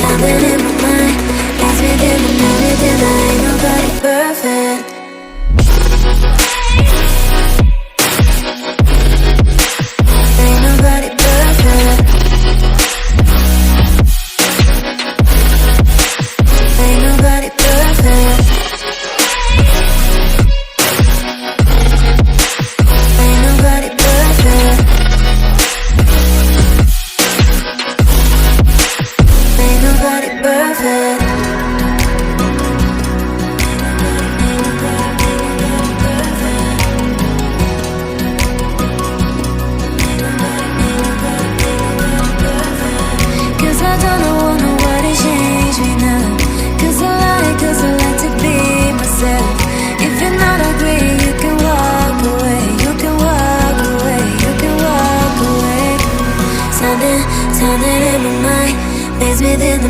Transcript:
Something in my mind makes me think I'm everything. I ain't nobody perfect. Ain't nobody perfect. Ain't nobody perfect. Ain't nobody perfect. Ain't nobody perfect. Cause I don't know nobody change me now. Cause I like to be myself. If you're not agree, you can walk away. You can walk away. You can walk away. Something in my mind makes me think